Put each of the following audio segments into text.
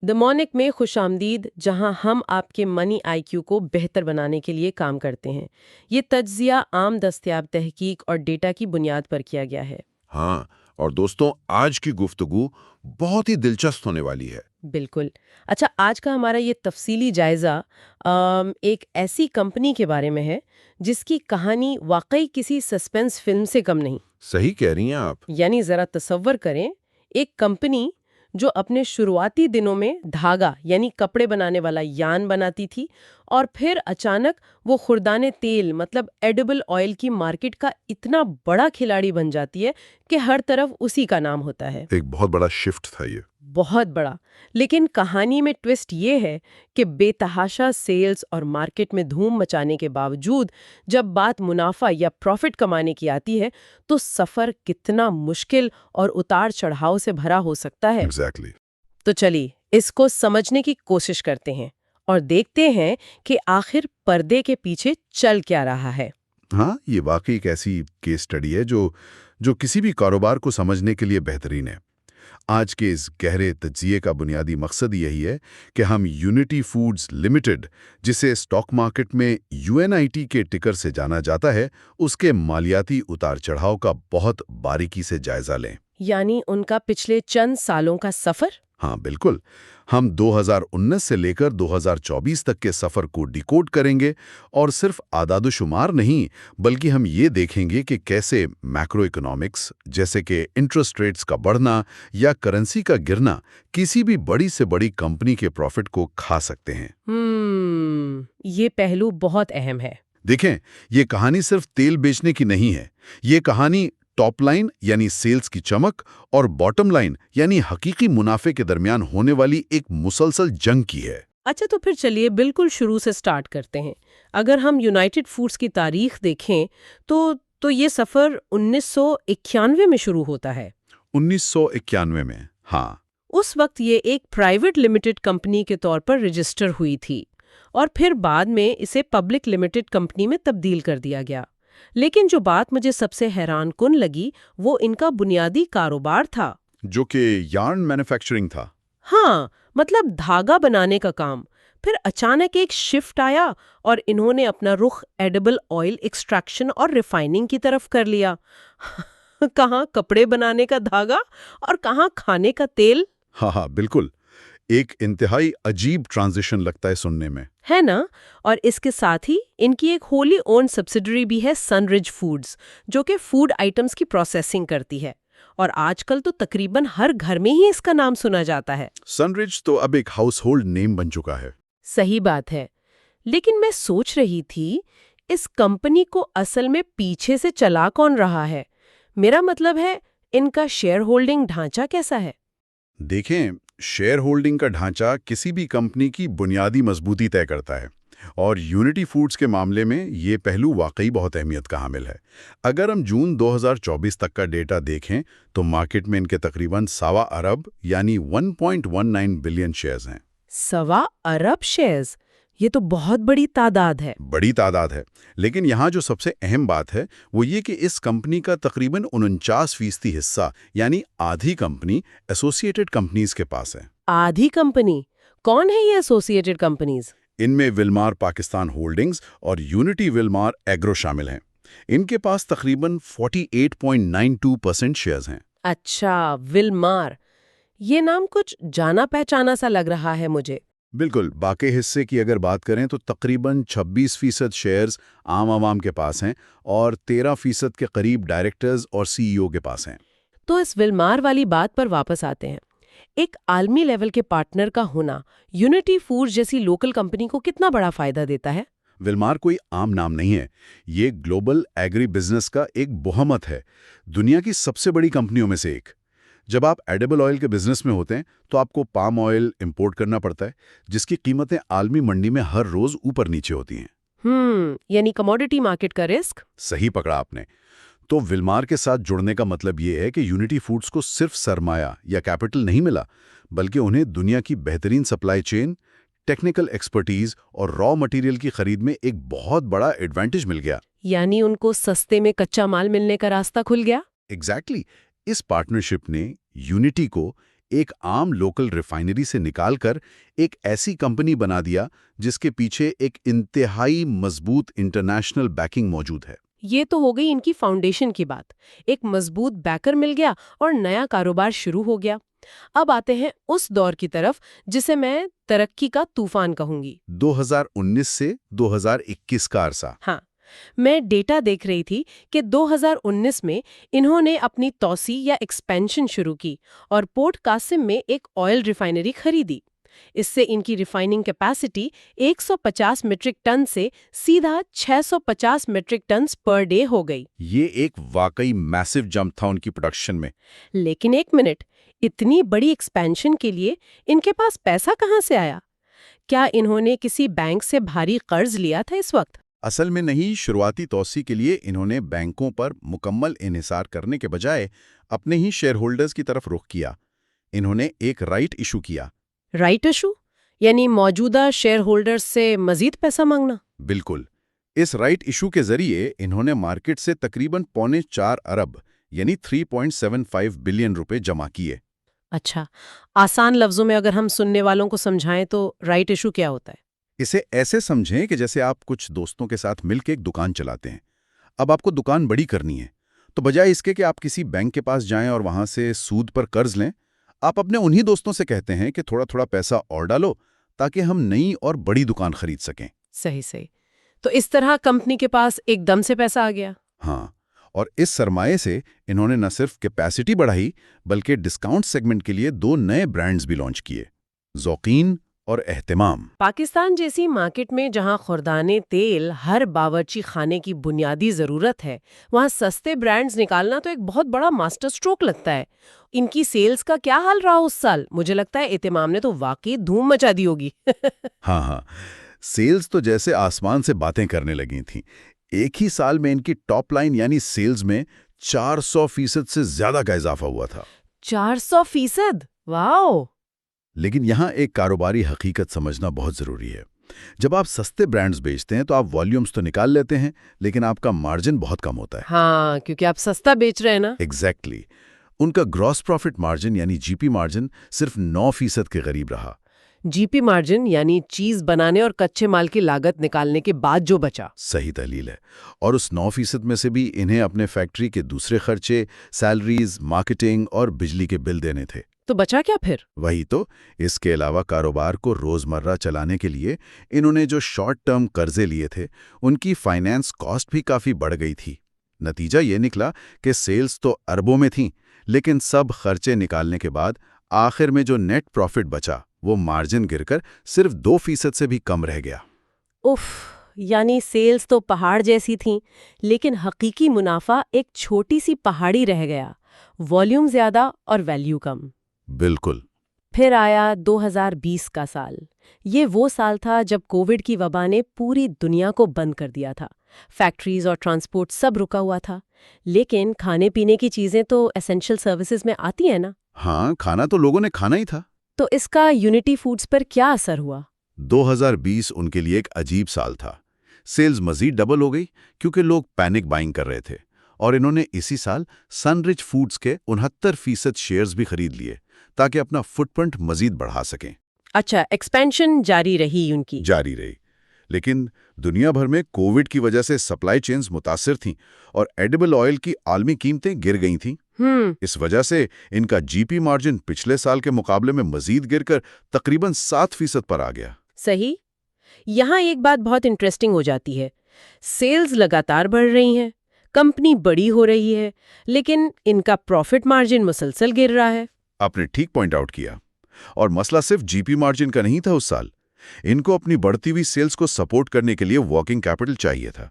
The morning में खुशामदीद, जहां हम आपके मनी आईक्यू को बेहतर बनाने के लिए काम करते हैं। ये तज्जिया आम दस्तयाब तहकीक और डेटा की बुनियाद पर किया गया है। हाँ, और दोस्तों आज की गुफ्तगू बहुत ही दिलचस्प होने वाली है। बिल्कुल। अच्छा, आज का हमारा ये तफसीली जायजा एक ऐसी कंपनी के बारे में है जिसकी कहानी वाकई किसी सस्पेंस फिल्म से कम नहीं। सही कह रही हैं आप। यानी जरा तसव्वुर करें, एक कंपनी जो अपने शुरुआती दिनों में धागा यानी कपड़े बनाने वाला यान बनाती थी, और फिर अचानक वो खुर्दाने तेल मतलब एडिबल ऑयल की मार्केट का इतना बड़ा खिलाड़ी बन जाती है कि हर तरफ उसी का नाम होता है। एक बहुत बड़ा शिफ्ट था ये। बहुत बड़ा। लेकिन कहानी में ट्विस्ट ये है कि बेतहाशा सेल्स और मार्केट में धूम मचाने के बावजूद जब बात मुनाफा या प्रॉफिट कमाने की आती है तो सफर कितना मुश्किल और उतार चढ़ाव से भरा हो सकता है। एग्जैक्टली। तो चलिए इसको समझने की कोशिश करते हैं और देखते हैं कि आखिर पर्दे के पीछे चल क्या रहा है। हाँ, ये वाकई एक ऐसी केस स्टडी है जो किसी भी कारोबार को समझने के लिए बेहतरीन है। आज के इस गहरे तज्जिए का बुनियादी मकसद यही है कि हम यूनिटी फूड्स लिमिटेड, जिसे स्टॉक मार्केट में यूएनआईटी के टिकर से जाना जाता है, उसके मालियाती उतार चढ़ाव का बहुत बारीकी से जायजा लें। यानी उनका पिछले चंद सालों का सफर। हाँ बिल्कुल। हम 2019 से लेकर 2024 तक के सफर को डिकोड करेंगे और सिर्फ आदादुशुमार नहीं, बल्कि हम ये देखेंगे कि कैसे मैक्रो इकोनॉमिक्स जैसे कि इंटरेस्ट रेट्स का बढ़ना या करेंसी का गिरना किसी भी बड़ी से बड़ी कंपनी के प्रॉफिट को खा सकते हैं। ये पहलू बहुत अहम है। देखें, ये कहानी सिर्फ तेल बेचने की नहीं है। ये कहानी टॉप लाइन यानी सेल्स की चमक और बॉटम लाइन यानी हकीकी मुनाफे के दरमियान होने वाली एक मुसलसल जंग की है। अच्छा, तो फिर चलिए बिल्कुल शुरू से स्टार्ट करते हैं। अगर हम यूनाइटेड फूड्स की तारीख देखें तो ये सफर 1991 में शुरू होता है। 1991 में, हाँ। उस वक्त ये एक प्राइवेट लिमिटेड कंपनी के तौर पर रजिस्टर हुई थी और फिर बाद में इसे पब्लिक लिमिटेड कंपनी में तब्दील कर दिया गया। लेकिन जो बात मुझे सबसे हैरानकुन लगी वो इनका बुनियादी कारोबार था, जो कि यार्न मैन्युफैक्चरिंग था। हाँ, मतलब धागा बनाने का काम। फिर अचानक एक शिफ्ट आया और इन्होंने अपना रुख एडिबल ऑयल एक्सट्रैक्शन और रिफाइनिंग की तरफ कर लिया। कहाँ कपड़े बनाने का धागा और कहाँ खाने का तेल। हाँ हाँ बिल्कुल। एक इंतहाई अजीब ट्रांजिशन लगता है सुनने में, है ना। और इसके साथ ही इनकी एक होली ओन्ड सब्सिडरी भी है, सनरिज फूड्स, जो कि फूड आइटम्स की प्रोसेसिंग करती है। और आजकल तो तकरीबन हर घर में ही इसका नाम सुना जाता है। सनरिज तो अब एक हाउस होल्ड नेम बन चुका है। सही बात है। लेकिन मैं सोच रही थी, इस कंपनी को असल में पीछे से चला कौन रहा है? मेरा मतलब है, इनका शेयर होल्डिंग ढांचा कैसा है? देखें, शेयर होल्डिंग का ढांचा किसी भी कंपनी की बुनियादी मजबूती तय करता है, और यूनिटी फूड्स के मामले में ये पहलू वाकई बहुत अहमियत का हामिल है। अगर हम जून 2024 तक का डेटा देखें तो मार्केट में इनके तकरीबन 1.25 अरब यानी 1.19 बिलियन शेयर्स हैं। 1.25 अरब शेयर्स, ये तो बहुत बड़ी तादाद है। बड़ी तादाद है, लेकिन यहाँ जो सबसे अहम बात है वो ये कि इस कंपनी का तकरीबन 49% हिस्सा यानी आधी कंपनी एसोसिएटेड कंपनीज के पास है। आधी कंपनी? कौन है ये एसोसिएटेड कंपनीज? इनमें विलमार पाकिस्तान होल्डिंग्स और यूनिटी विलमार एग्रो शामिल हैं। इनके पास तकरीबन 48.92% शेयर्स हैं। अच्छा, विलमार। ये नाम कुछ जाना पहचाना सा लग रहा है मुझे। बिल्कुल। बाकी हिस्से की अगर बात करें तो तकरीबन 26% शेयर्स आम आवाम के पास हैं और 13% के करीब डायरेक्टर्स और सीईओ के पास हैं। तो इस विलमार वाली बात पर वापस आते हैं। एक आलमी लेवल के पार्टनर का होना यूनिटी फूड्स जैसी लोकल कंपनी को कितना बड़ा फायदा देता है? विलमार कोई आम नाम नहीं है। ये ग्लोबल एग्री बिजनेस का एक बहुमत है, दुनिया की सबसे बड़ी कंपनियों में से एक। जब आप एडिबल ऑयल के बिजनेस में होते हैं तो आपको पाम ऑयल इंपोर्ट करना पड़ता है, जिसकी कीमतें आलमी मंडी में हर रोज ऊपर नीचे होती हैं। यानी कमोडिटी मार्केट का रिस्क। सही पकड़ा आपने। तो विलमार के साथ जुड़ने का मतलब ये है कि यूनिटी फूड्स को सिर्फ सरमाया या कैपिटल नहीं मिला, बल्कि उन्हें दुनिया की बेहतरीन सप्लाई चेन, टेक्निकल एक्सपर्टीज और रॉ मटेरियल की खरीद में एक बहुत बड़ा एडवांटेज मिल गया। यानी उनको सस्ते में कच्चा माल मिलने का रास्ता खुल गया। एग्जैक्टली। इस पार्टनरशिप ने यूनिटी को एक आम लोकल रिफाइनरी से निकालकर एक ऐसी कंपनी बना दिया जिसके पीछे एक इंतहाई मजबूत इंटरनेशनल बैकिंग मौजूद है। ये तो हो गई इनकी फाउंडेशन की बात। एक मजबूत बैकर मिल गया और नया कारोबार शुरू हो गया। अब आते हैं उस दौर की तरफ जिसे मैं तरक्की का तूफान कहूंगी। 2019 से 2021 का अरसा। हाँ, मैं डेटा देख रही थी कि 2019 में इन्होंने अपनी तौसी या एक्सपेंशन शुरू की और पोर्ट कासिम में एक ऑयल रिफाइनरी खरीदी। इससे इनकी रिफाइनिंग कैपेसिटी 150 मीट्रिक टन से सीधा 650 मीट्रिक टन पर डे हो गई। ये एक वाकई मैसिव जंप था उनकी प्रोडक्शन में। लेकिन एक मिनट, इतनी बड़ी एक्सपेंशन के लिए इनके पास पैसा कहाँ से आया? क्या इन्होंने किसी बैंक से भारी कर्ज लिया था इस वक्त? असल में नहीं, शुरुआती तौसी के लिए इन्होंने बैंकों पर मुकम्मल इन्हिसार करने के बजाय अपने ही शेयर होल्डर्स की तरफ रुख किया। इन्होंने एक राइट इशू किया। राइट इशू यानी मौजूदा शेयर होल्डर्स से मजीद पैसा मांगना? बिल्कुल। इस राइट इशू के जरिए इन्होंने मार्केट से तकरीबन 3.25 अरब यानी 3.75 बिलियन रुपए जमा किए। अच्छा, आसान लफ्जों में अगर हम सुनने वालों को समझाएं तो राइट इशू क्या होता है? इसे ऐसे समझें कि जैसे आप कुछ दोस्तों के साथ मिलकर एक दुकान चलाते हैं। अब आपको दुकान बड़ी करनी है, तो बजाय इसके कि आप किसी बैंक के पास जाएं और वहां से सूद पर कर्ज लें, आप अपने उन्हीं दोस्तों से कहते हैं कि थोड़ा थोड़ा पैसा और डालो ताकि हम नई और बड़ी दुकान खरीद सकें। सही सही। तो इस तरह कंपनी के पास एकदम से पैसा आ गया। हाँ, और इस सरमाए से इन्होंने न सिर्फ कैपेसिटी बढ़ाई बल्कि डिस्काउंट सेगमेंट के लिए 2 नए ब्रांड्स भी लॉन्च किए, ज़ौकीन और एहतिमाम। पाकिस्तान जैसी मार्केट में जहां खुर्दाने तेल हर बावर्ची खाने की बुनियादी जरूरत है, वहां सस्ते ब्रांड्स निकालना तो एक बहुत बड़ा मास्टर स्ट्रोक लगता है। इनकी सेल्स का क्या हाल रहा उस साल? मुझे लगता है एहतिमाम ने तो वाकई धूम मचा दी होगी। हाँ हाँ, सेल्स तो जैसे आसमान से बातें करने लगी थीं। एक ही साल में इनकी टॉप लाइन यानी सेल्स में 400% से ज्यादा का इजाफा हुआ था। 400%? वाओ! लेकिन यहाँ एक कारोबारी हकीकत समझना बहुत जरूरी है। जब आप सस्ते ब्रांड्स बेचते हैं तो आप वॉल्यूम्स तो निकाल लेते हैं, लेकिन आपका मार्जिन बहुत कम होता है। हाँ, क्योंकि आप सस्ता बेच रहे हैं ना। एग्जैक्टली। उनका ग्रॉस प्रॉफिट मार्जिन यानी जीपी मार्जिन सिर्फ 9% के करीब रहा। जीपी मार्जिन यानी चीज बनाने और कच्चे माल की लागत निकालने के बाद जो बचा। सही दलील है। और उस 9% में से भी इन्हें अपने फैक्ट्री के दूसरे खर्चे, सैलरीज, मार्केटिंग और बिजली के बिल देने थे। तो बचा क्या फिर? वही तो। इसके अलावा कारोबार को रोजमर्रा चलाने के लिए इन्होंने जो शॉर्ट टर्म कर्जे लिए थे, उनकी फाइनेंस कॉस्ट भी काफी बढ़ गई थी। नतीजा ये निकला कि सेल्स तो अरबों में थीं, लेकिन सब खर्चे निकालने के बाद आखिर में जो नेट प्रॉफिट बचा वो मार्जिन गिरकर सिर्फ 2% से भी कम रह गया। उफ, यानी सेल्स तो पहाड़ जैसी थी, लेकिन हकीकी मुनाफा एक छोटी सी पहाड़ी रह गया। वॉल्यूम ज्यादा और वैल्यू कम। बिल्कुल। फिर आया 2020 का साल। ये वो साल था जब कोविड की वबा ने पूरी दुनिया को बंद कर दिया था। फैक्ट्रीज और ट्रांसपोर्ट सब रुका हुआ था। लेकिन खाने पीने की चीजें तो एसेंशियल सर्विसेज में आती हैं ना। हाँ, खाना तो लोगों ने खाना ही था। तो इसका यूनिटी फूड्स पर क्या असर हुआ? 2020 उनके लिए एक अजीब साल था। सेल्स मजीद डबल हो गई क्योंकि लोग पैनिक बाइंग कर रहे थे, और इन्होंने इसी साल सनरिच फूड्स के 69% शेयर्स भी खरीद लिए ताकि अपना फुटप्रिंट मजीद बढ़ा सकें। अच्छा, एक्सपेंशन जारी रही उनकी? जारी रही, लेकिन दुनिया भर में कोविड की वजह से सप्लाई चेन्स मुतासिर थीं और एडिबल ऑयल की आलमी कीमतें गिर गई थीं। इस वजह से इनका जीपी मार्जिन पिछले साल के मुकाबले में मजीद गिरकर तकरीबन 7% पर आ गया। सही। यहाँ एक बात बहुत इंटरेस्टिंग हो जाती है। सेल्स लगातार बढ़ रही हैं, कंपनी बड़ी हो रही है, लेकिन इनका प्रॉफिट मार्जिन मुसलसल गिर रहा है। आपने ठीक पॉइंट आउट किया। और मसला सिर्फ जीपी मार्जिन का नहीं था उस साल। इनको अपनी बढ़ती हुई सेल्स को सपोर्ट करने के लिए वर्किंग कैपिटल चाहिए था,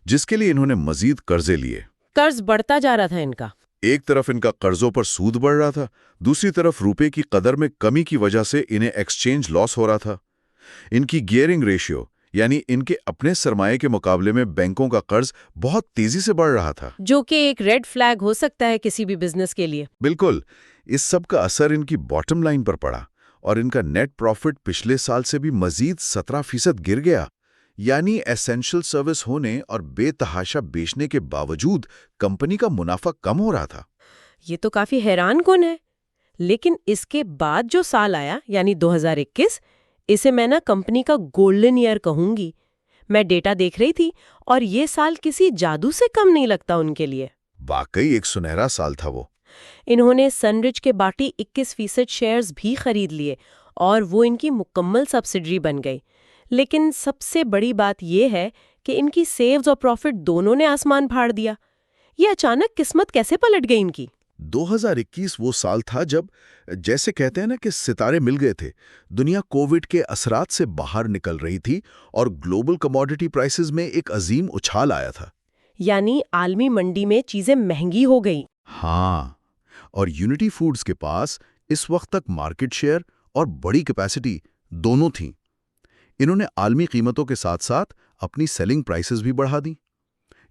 जिसके लिए इन्होंने मजीद कर्जे लिए। कर्ज बढ़ता जा रहा था इनका। एक तरफ इनका कर्जों पर सूद बढ़ रहा था, दूसरी तरफ रुपए की कदर में कमी की वजह से इन्हें एक्सचेंज लॉस हो रहा था। इनकी गियरिंग रेशियो यानी इनके अपने सरमाए के मुकाबले में बैंकों का कर्ज बहुत तेजी से बढ़ रहा था, जो कि एक रेड फ्लैग हो सकता है किसी भी बिजनेस के लिए। बिल्कुल। इस सब का असर इनकी बॉटम लाइन पर पड़ा और इनका नेट प्रॉफिट पिछले साल से भी मजीद 17% गिर गया। यानी एसेंशियल सर्विस होने और बेतहाशा बेचने के बावजूद कंपनी का मुनाफा कम हो रहा था। ये तो काफी हैरान कुन है। लेकिन इसके बाद जो साल आया यानी 2021, इसे मैं ना कंपनी का गोल्डन ईयर कहूंगी। मैं डेटा देख रही थी और ये साल किसी जादू से कम नहीं लगता उनके लिए। वाकई एक सुनहरा साल था वो। इन्होंने सनरिच के बाकी 21% शेयर्स भी खरीद लिए और वो इनकी मुकम्मल सब्सिडरी बन गई। लेकिन सबसे बड़ी बात यह है कि इनकी सेल्स और प्रॉफिट दोनों ने आसमान फाड़ दिया। ये अचानक किस्मत कैसे पलट गई इनकी? 2021 वो साल था जब, जैसे कहते हैं ना कि सितारे मिल गए थे। दुनिया कोविड के असरात से बाहर निकल रही थी और ग्लोबल कमोडिटी प्राइसेस में एक अजीम उछाल आया था। यानी आलमी मंडी में चीजें महंगी हो गई। हाँ, और यूनिटी फूड्स के पास इस वक्त तक मार्केट शेयर और बड़ी कैपेसिटी दोनों थीं। इन्होंने आलमी कीमतों के साथ साथ अपनी सेलिंग प्राइसेस भी बढ़ा दी।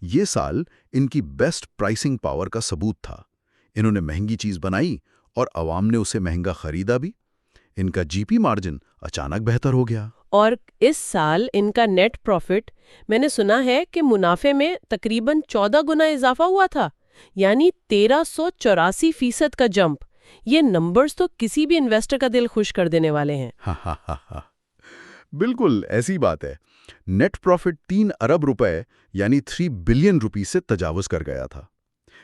ये साल इनकी बेस्ट प्राइसिंग पावर का सबूत था। इन्होंने महंगी चीज बनाई और आवाम ने उसे महंगा खरीदा भी। इनका जीपी मार्जिन अचानक बेहतर हो गया। और इस साल इनका नेट प्रॉफिट, मैंने सुना है कि मुनाफे में तकरीबन 14 गुना इजाफा हुआ था, यानी 1384% का जंप। ये नंबर्स तो किसी भी इन्वेस्टर का दिल खुश कर देने वाले हैं। हा। बिल्कुल ऐसी बात है। नेट प्रॉफिट 3 अरब रुपए यानी 3 बिलियन रुपीस से तजावुज कर गया था।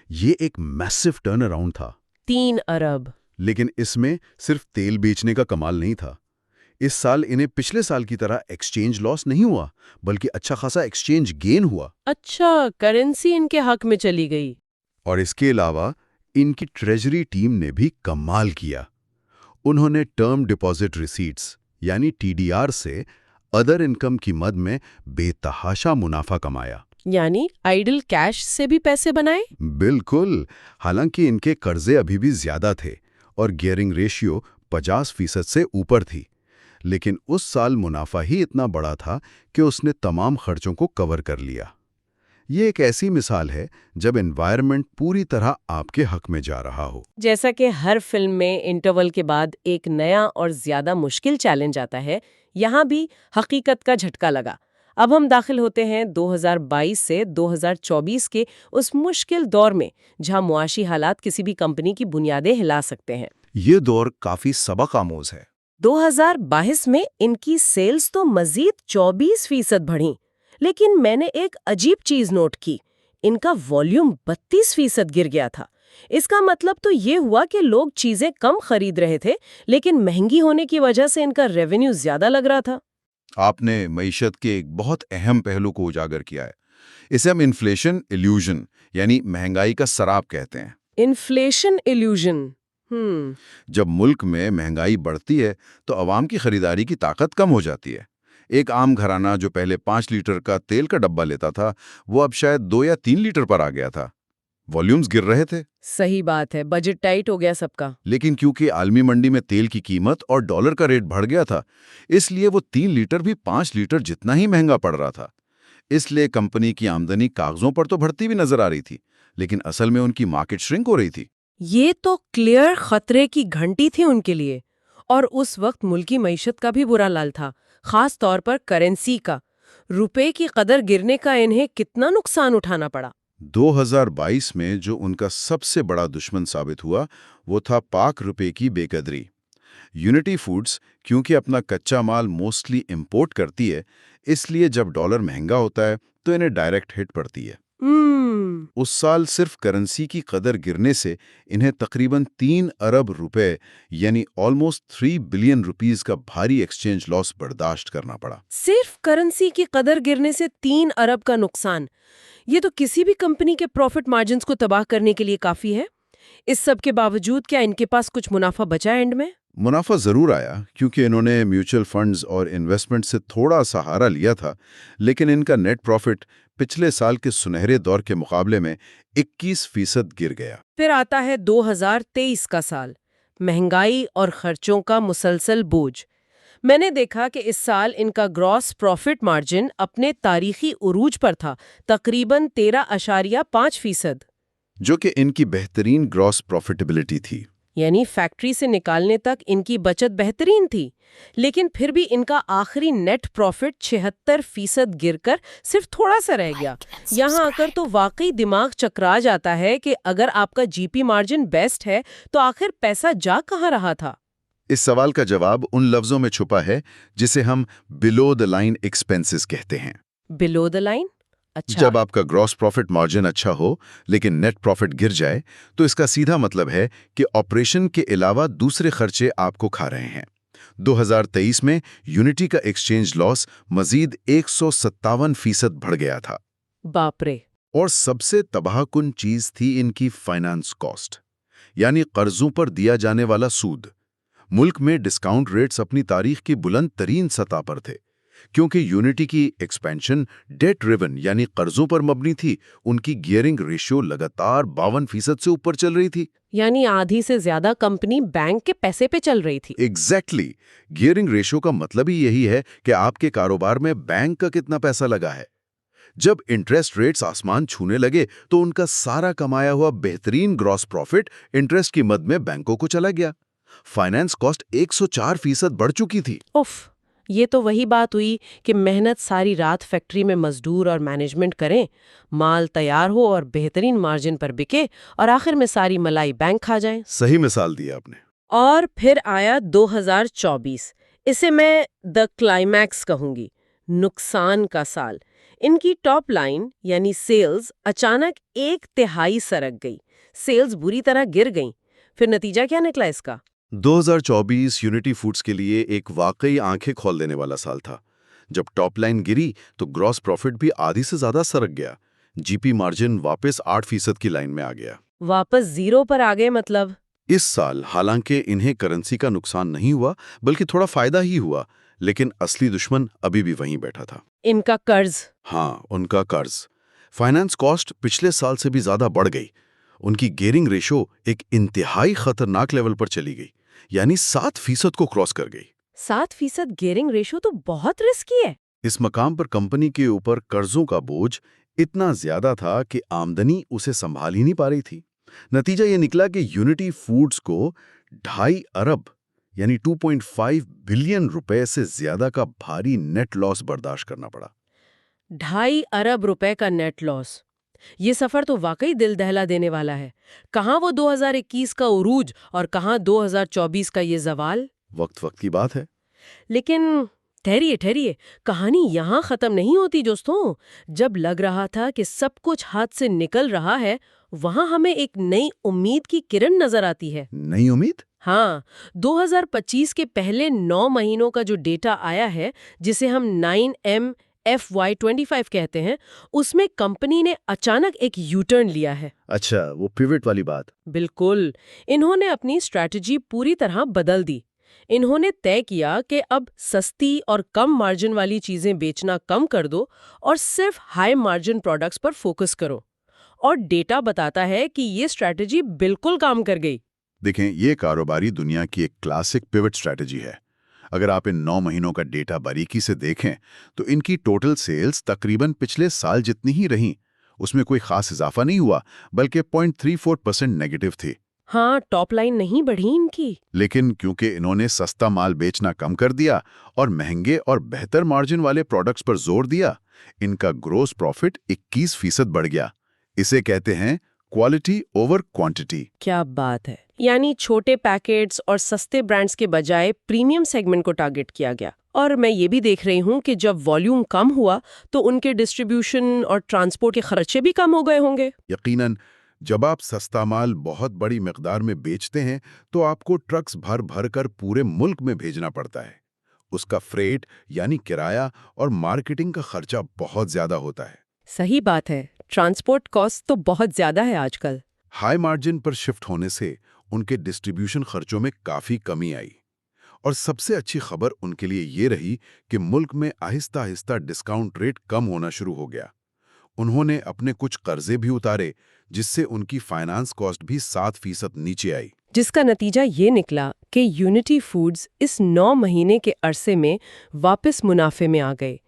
ये एक मैसिव टर्न अराउंड था। 3 अरब। लेकिन इसमें सिर्फ तेल बेचने का कमाल नहीं था। इस साल इन्हें पिछले साल की तरह एक्सचेंज लॉस नहीं हुआ, बल्कि अच्छा खासा एक्सचेंज गेन हुआ। अच्छा, करेंसी इनके हक में चली गई। और इसके अलावा इनकी ट्रेजरी टीम ने भी कमाल किया। उन्होंने टर्म डिपॉजिट रिसीट्स यानी टीडीआर से अदर इनकम की मद में बेतहाशा मुनाफा कमाया। यानी आइडल कैश से भी पैसे बनाए। बिल्कुल। हालांकि इनके कर्जे अभी भी ज्यादा थे और गियरिंग रेशियो 50% से ऊपर थी, लेकिन उस साल मुनाफा ही इतना बड़ा था कि उसने तमाम खर्चों को कवर कर लिया। ये एक ऐसी मिसाल है जब एनवायरनमेंट पूरी तरह आपके हक में जा रहा हो। जैसा कि हर फिल्म में इंटरवल के बाद एक नया और ज्यादा मुश्किल चैलेंज आता है, यहाँ भी हकीकत का झटका लगा। अब हम दाखिल होते हैं 2022 से 2024 के उस मुश्किल दौर में, जहां मुआशी हालात किसी भी कंपनी की बुनियादें हिला सकते हैं। ये दौर काफी सबक आमोज है। 2022 में इनकी सेल्स तो मजीद 24% बढ़ी, लेकिन मैंने एक अजीब चीज नोट की। इनका वॉल्यूम 32% गिर गया था। इसका मतलब तो ये हुआ कि लोग चीजें कम खरीद रहे थे, लेकिन महंगी होने की वजह से इनका रेवेन्यू ज्यादा लग रहा था। आपने मईशत के एक बहुत अहम पहलू को उजागर किया है। इसे हम इन्फ्लेशन इल्यूजन यानी महंगाई का सराप कहते हैं। Inflation illusion. जब मुल्क में महंगाई बढ़ती है तो आवाम की खरीदारी की ताकत कम हो जाती है। एक आम घराना जो पहले 5 लीटर का तेल का डब्बा लेता था, वो अब शायद 2 या 3 लीटर पर आ गया था। वॉल्यूम्स गिर रहे थे। सही बात है, बजट टाइट हो गया सबका। लेकिन क्योंकि आलमी मंडी में तेल की कीमत और डॉलर का रेट बढ़ गया था, इसलिए वो 3 लीटर भी 5 लीटर जितना ही महंगा पड़ रहा था। इसलिए कंपनी की आमदनी कागजों पर तो बढ़ती भी नजर आ रही थी, लेकिन असल में उनकी मार्केट श्रिंक हो रही थी। ये तो क्लियर खतरे की घंटी थी उनके लिए। और उस वक्त मुल्की मईशत का भी बुरा हाल था, खास तौर पर करेंसी का। रुपए की कदर गिरने का इन्हें कितना नुकसान उठाना पड़ा। 2022 में जो उनका सबसे बड़ा दुश्मन साबित हुआ, वो था पाक रुपए की बेकदरी। यूनिटी फूड्स क्योंकि अपना कच्चा माल मोस्टली इंपोर्ट करती है, इसलिए जब डॉलर महंगा होता है तो इन्हें डायरेक्ट हिट पड़ती है। उस साल सिर्फ करेंसी की कदर गिरने से इन्हें तकरीबन 3 अरब रुपए यानी ऑलमोस्ट 3 बिलियन रुपीस का भारी एक्सचेंज लॉस बर्दाश्त करना पड़ा। सिर्फ करेंसी की कदर गिरने से 3 अरब का नुकसान, ये तो किसी भी कंपनी के प्रॉफिट मार्जिन्स को तबाह करने के लिए काफी है। इस सब के बावजूद क्या इनके पास कुछ मुनाफा बचा एंड में? मुनाफा जरूर आया, क्योंकि इन्होंने म्यूचुअल फंड्स और इन्वेस्टमेंट से थोड़ा सहारा लिया था, लेकिन इनका नेट प्रॉफिट पिछले साल के सुनहरे दौर के मुकाबले में 21% गिर गया। फिर आता है 2023 का साल, महंगाई और खर्चों का मुसलसल बोझ। मैंने देखा कि इस साल इनका ग्रॉस प्रॉफिट मार्जिन अपने तारीखी उरूज पर था, तकरीबन 13.5%, जो कि इनकी बेहतरीन ग्रॉस प्रॉफिटेबिलिटी थी। यानी फैक्ट्री से निकालने तक इनकी बचत बेहतरीन थी, लेकिन फिर भी इनका आखिरी नेट प्रॉफिट 76% गिरकर सिर्फ थोड़ा सा रह गया। यहाँ आकर तो वाकई दिमाग चकरा जाता है कि अगर आपका जीपी मार्जिन बेस्ट है तो आखिर पैसा जा कहाँ रहा था। इस सवाल का जवाब उन लफ्जों में छुपा है जिसे हम बिलो द लाइन एक्सपेंसेस कहते हैं। Below the line? अच्छा। जब आपका ग्रॉस प्रॉफिट मार्जिन अच्छा हो लेकिन नेट प्रॉफिट गिर जाए तो इसका सीधा मतलब है कि ऑपरेशन के अलावा दूसरे खर्चे आपको खा रहे हैं। 2023 में यूनिटी का एक्सचेंज लॉस मजीद 157% बढ़ गया था। बाप रे। और सबसे तबाहकुन चीज थी इनकी फाइनेंस कॉस्ट, यानी कर्जों पर दिया जाने वाला सूद। मुल्क में डिस्काउंट रेट्स अपनी तारीख की बुलंद तरीन सतह पर थे, क्योंकि यूनिटी की एक्सपेंशन डेट ड्रिवन यानी कर्जों पर मबनी थी। उनकी गियरिंग रेशियो लगातार 52% से ऊपर चल रही थी। यानी आधी से ज्यादा कंपनी बैंक के पैसे पे चल रही थी। एग्जैक्टली। गियरिंग रेशियो का मतलब ही यही है कि आपके कारोबार में बैंक का कितना पैसा लगा है। जब इंटरेस्ट रेट्स आसमान छूने लगे तो उनका सारा कमाया हुआ बेहतरीन ग्रॉस प्रॉफिट इंटरेस्ट की मद में बैंकों को चला गया। फाइनेंस कॉस्ट 104% बढ़ चुकी थी। उफ, ये तो वही बात हुई कि मेहनत सारी रात फैक्ट्री में मजदूर और मैनेजमेंट करें, माल तैयार हो और बेहतरीन मार्जिन पर बिके, और आखिर में सारी मलाई बैंक खा जाए। सही मिसाल दी आपने। और फिर आया 2024। इसे मैं द क्लाइमैक्स कहूंगी, नुकसान का साल। इनकी टॉप लाइन यानी सेल्स अचानक 1/3 सरक गई। सेल्स बुरी तरह गिर गईं। फिर नतीजा क्या निकला इसका? 2024 यूनिटी फूड्स के लिए एक वाकई आंखें खोल देने वाला साल था। जब टॉप लाइन गिरी तो ग्रॉस प्रॉफिट भी आधी से ज्यादा सरक गया। जीपी मार्जिन वापस 8% की लाइन में आ गया। वापस जीरो पर आ गए मतलब? इस साल हालांकि इन्हें करेंसी का नुकसान नहीं हुआ, बल्कि थोड़ा फायदा ही हुआ, लेकिन असली दुश्मन अभी भी वहीं बैठा था। इनका कर्ज। हाँ, उनका कर्ज। फाइनेंस कॉस्ट पिछले साल से भी ज्यादा बढ़ गई। उनकी गियरिंग रेशो एक इंतहाई खतरनाक लेवल पर चली गई, यानी 7% को क्रॉस कर गई। 7% गियरिंग रेशो तो बहुत रिस्की है। इस मकाम पर कंपनी के ऊपर कर्जों का बोझ इतना ज्यादा था कि आमदनी उसे संभाल ही नहीं पा रही थी। नतीजा ये निकला कि यूनिटी फूड्स को 2.5 अरब यानी 2.5 बिलियन रुपए से ज्यादा का भारी नेट लॉस बर्दाश्त करना पड़ा। 2.5 अरब रुपए का नेट लॉस। ये सफर तो वाकई दिल दहला देने वाला है। कहाँ वो 2021 का उरूज और कहाँ 2024 का ये जवाल। वक्त वक्त की बात है। लेकिन ठहरिए ठहरिए, कहानी यहाँ खत्म नहीं होती दोस्तों। जब लग रहा था कि सब कुछ हाथ से निकल रहा है, वहाँ हमें एक नई उम्मीद की किरण नजर आती है। नई उम्मीद? हाँ, 2025 के पहले 9 महीनों का जो डेटा आया है, जिसे हम 9M FY25 कहते हैं, उसमें कंपनी ने अचानक एक यू टर्न लिया है। अच्छा, वो पिवट वाली बात। बिल्कुल। इन्होंने अपनी स्ट्रैटेजी पूरी तरह बदल दी। इन्होंने तय किया कि अब सस्ती और कम मार्जिन वाली चीजें बेचना कम कर दो और सिर्फ हाई मार्जिन प्रोडक्ट्स पर फोकस करो। और डेटा बताता है कि ये स्ट्रैटेजी बिल्कुल काम कर गई। देखें, ये कारोबारी दुनिया की एक क्लासिक पिवट स्ट्रैटेजी है। अगर आप इन 9 महीनों का डेटा बारीकी से देखें तो इनकी टोटल सेल्स तकरीबन पिछले साल जितनी ही रहीं। उसमें कोई खास इजाफा नहीं हुआ, बल्कि 0.34% नेगेटिव थी। हाँ, टॉप लाइन नहीं बढ़ी इनकी। लेकिन क्योंकि इन्होंने सस्ता माल बेचना कम कर दिया और महंगे और बेहतर मार्जिन वाले प्रोडक्ट्स पर जोर दिया, इनका ग्रोस प्रॉफिट 21% बढ़ गया। इसे कहते हैं क्वालिटी ओवर क्वांटिटी। क्या बात है। यानी छोटे पैकेट्स और सस्ते ब्रांड्स के बजाय प्रीमियम सेगमेंट को टारगेट किया गया। और मैं ये भी देख रही हूँ कि जब वॉल्यूम कम हुआ तो उनके डिस्ट्रीब्यूशन और ट्रांसपोर्ट के खर्चे भी कम हो गए होंगे। यकीनन, जब आप सस्ता माल बहुत बड़ी मिकदार में बेचते हैं तो आपको ट्रक्स भर भर कर पूरे मुल्क में भेजना पड़ता है। उसका फ्रेट यानी किराया और मार्केटिंग का खर्चा बहुत ज्यादा होता है। सही बात है, ट्रांसपोर्ट कॉस्ट तो बहुत ज्यादा है आजकल। हाई मार्जिन पर शिफ्ट होने से उनके डिस्ट्रीब्यूशन खर्चों में काफी कमी आई। और सबसे अच्छी खबर उनके लिए ये रही कि मुल्क में आहिस्ता आहिस्ता डिस्काउंट रेट कम होना शुरू हो गया। उन्होंने अपने कुछ कर्जे भी उतारे, जिससे उनकी फाइनेंस कॉस्ट भी 7% नीचे आई। जिसका नतीजा ये निकला कि यूनिटी फूड्स इस 9 महीने के अरसे में वापस मुनाफे में आ गए।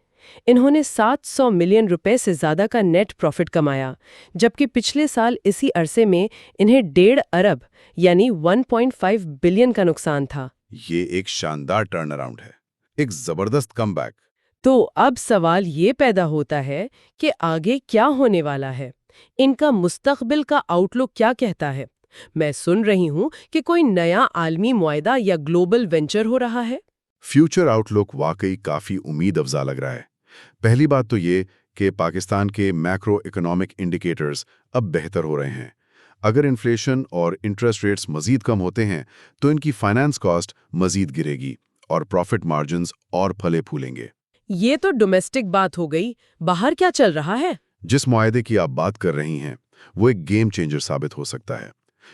इन्होंने 700 मिलियन रुपए से ज्यादा का नेट प्रॉफिट कमाया, जबकि पिछले साल इसी अरसे में इन्हें 1.5 अरब यानी 1.5 बिलियन का नुकसान था। ये एक शानदार टर्न अराउंड है, एक जबरदस्त कमबैक। तो अब सवाल ये पैदा होता है कि आगे क्या होने वाला है, इनका मुस्तकबिल का आउटलुक क्या कहता है। मैं सुन रही हूं कि कोई नया आलमी मुआहदा या ग्लोबल वेंचर हो रहा है। फ्यूचर आउटलुक वाकई काफी उम्मीद अफजा लग रहा है। पहली बात तो ये कि पाकिस्तान के मैक्रो इकोनॉमिक इंडिकेटर्स अब बेहतर हो रहे हैं। अगर इन्फ्लेशन और इंटरेस्ट रेट्स मजीद कम होते हैं तो इनकी फाइनेंस कॉस्ट मजीद गिरेगी और प्रॉफिट मार्जिन्स और फले फूलेंगे। ये तो डोमेस्टिक बात हो गई, बाहर क्या चल रहा है? जिस मुआहदे की आप बात कर रही हैं वो एक गेम चेंजर साबित हो सकता है।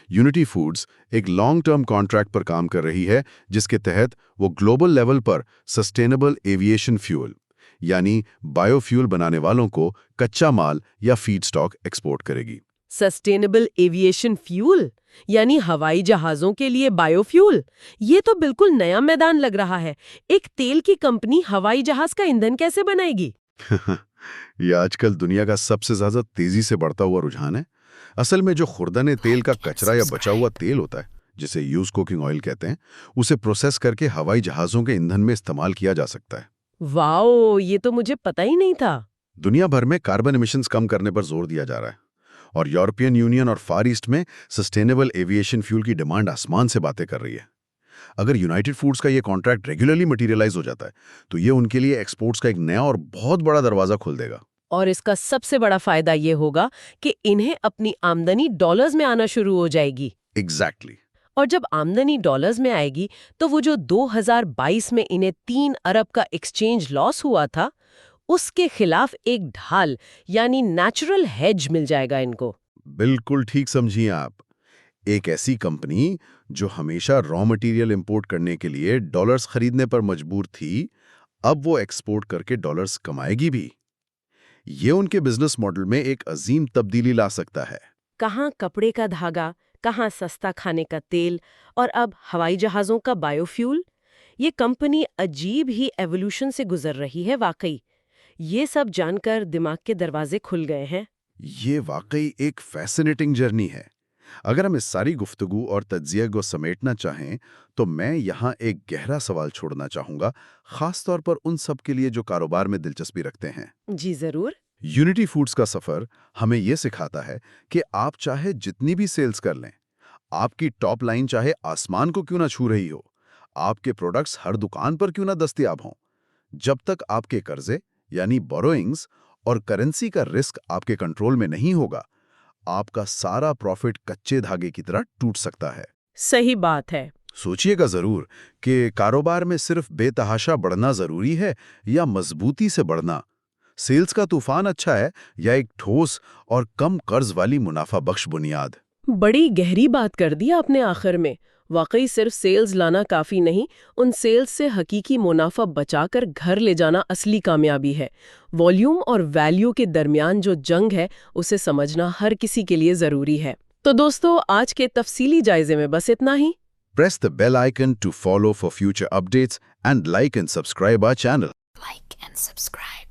यूनिटी फूड्स एक लॉन्ग टर्म कॉन्ट्रैक्ट पर काम कर रही है जिसके तहत वो ग्लोबल लेवल पर सस्टेनेबल एविएशन फ्यूल यानी बायोफ्यूल बनाने वालों को कच्चा माल या फीडस्टॉक एक्सपोर्ट करेगी। सस्टेनेबल एविएशन फ्यूल यानी हवाई जहाजों के लिए बायोफ्यूल। ये तो बिल्कुल नया मैदान लग रहा है। एक तेल की कंपनी हवाई जहाज का ईंधन कैसे बनाएगी? ये आजकल दुनिया का सबसे ज्यादा तेजी से बढ़ता हुआ रुझान है। असल में जो खुर्दने तेल का कचरा या बचा हुआ तेल होता है, जिसे यूज कुकिंग ऑयल कहते हैं, उसे प्रोसेस करके हवाई जहाजों के ईंधन में इस्तेमाल किया जा सकता है। वाओ, ये तो मुझे पता ही नहीं था। दुनिया भर में कार्बन एमिशंस कम करने पर जोर दिया जा रहा है और यूरोपियन यूनियन और फार ईस्ट में सस्टेनेबल एविएशन फ्यूल की डिमांड आसमान से बातें कर रही है। अगर यूनाइटेड फूड्स का ये कॉन्ट्रैक्ट रेगुलरली मटेरियलाइज हो जाता है तो ये उनके लिए एक्सपोर्ट्स का एक नया और बहुत बड़ा दरवाजा खोल देगा। और इसका सबसे बड़ा फायदा ये होगा कि इन्हें अपनी आमदनी डॉलर्स में आना शुरू हो जाएगी। एग्जैक्टली। और जब आमदनी डॉलर्स में आएगी तो वो जो 2022 में इन्हें 3 अरब का एक्सचेंज लॉस हुआ था, उसके खिलाफ एक ढाल यानी नेचुरल हेज मिल जाएगा इनको। बिल्कुल ठीक समझिए आप। एक ऐसी कंपनी जो हमेशा रॉ मटेरियल इंपोर्ट करने के लिए डॉलर्स खरीदने पर मजबूर थी, अब वो एक्सपोर्ट करके डॉलर्स कमाएगी भी। ये उनके बिजनेस मॉडल में एक अजीम तब्दीली ला सकता है। कहाँ कपड़े का धागा, कहाँ सस्ता खाने का तेल, और अब हवाई जहाज़ों का बायोफ्यूल। ये कंपनी अजीब ही एवोल्यूशन से गुजर रही है वाकई। ये सब जानकर दिमाग के दरवाजे खुल गए हैं। ये वाकई एक फैसिनेटिंग जर्नी है। अगर हम इस सारी गुफ्तगू और तज्जिया को समेटना चाहें तो मैं यहाँ एक गहरा सवाल छोड़ना चाहूँगा, खास तौर पर उन सब के लिए जो कारोबार में दिलचस्पी रखते हैं। जी जरूर। यूनिटी फूड्स का सफर हमें यह सिखाता है कि आप चाहे जितनी भी सेल्स कर लें, आपकी टॉप लाइन चाहे आसमान को क्यों ना छू रही हो, आपके प्रोडक्ट्स हर दुकान पर क्यों ना दस्तयाब हों, जब तक आपके कर्जे यानी बोरोइंग्स और करेंसी का रिस्क आपके कंट्रोल में नहीं होगा, आपका सारा प्रॉफिट कच्चे धागे की तरह टूट सकता है। सही बात है। सोचिएगा जरूर कि कारोबार में सिर्फ बेतहाशा बढ़ना जरूरी है या मजबूती से बढ़ना। सेल्स का तूफान अच्छा है या एक ठोस और कम कर्ज वाली मुनाफा बख्श बुनियाद। बड़ी गहरी बात कर दी आपने आखिर में। वाकई सिर्फ सेल्स लाना काफी नहीं, उन सेल्स से हकीकी मुनाफा बचाकर घर ले जाना असली कामयाबी है। वॉल्यूम और वैल्यू के दरमियान जो जंग है उसे समझना हर किसी के लिए जरूरी है। तो दोस्तों, आज के तफसीली जायजे में बस इतना ही। Press the bell icon to follow for future updates and like and subscribe our channel. Like and subscribe.